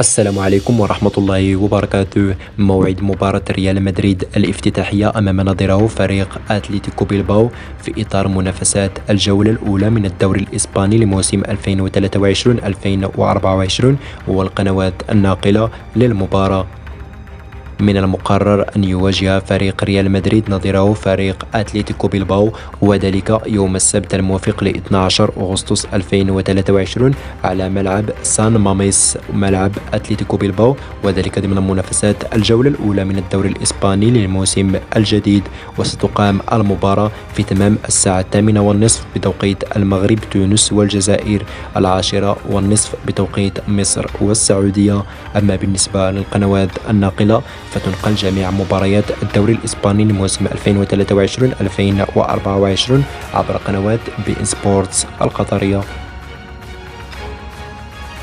السلام عليكم ورحمة الله وبركاته. موعد مباراة ريال مدريد الافتتاحية أمام نظيره فريق أتلتيكو بيلباو في إطار منافسات الجولة الأولى من الدوري الإسباني لموسم 2023-2024، والقنوات الناقلة للمباراة. من المقرر أن يواجه فريق ريال مدريد نظيره فريق أتلتيكو بيلباو، وذلك يوم السبت الموافق ل 12 أغسطس 2023 على ملعب سان ماميس، ملعب أتلتيكو بيلباو، وذلك ضمن منافسات الجولة الأولى من الدوري الإسباني للموسم الجديد. وستقام المباراة في تمام الساعة 8:30 بتوقيت المغرب، تونس والجزائر 10:30 بتوقيت مصر والسعودية. أما بالنسبة للقنوات الناقلة فتنقل جميع مباريات الدوري الإسباني لموسم 2023-2024 عبر قنوات بي إن سبورتس القطرية.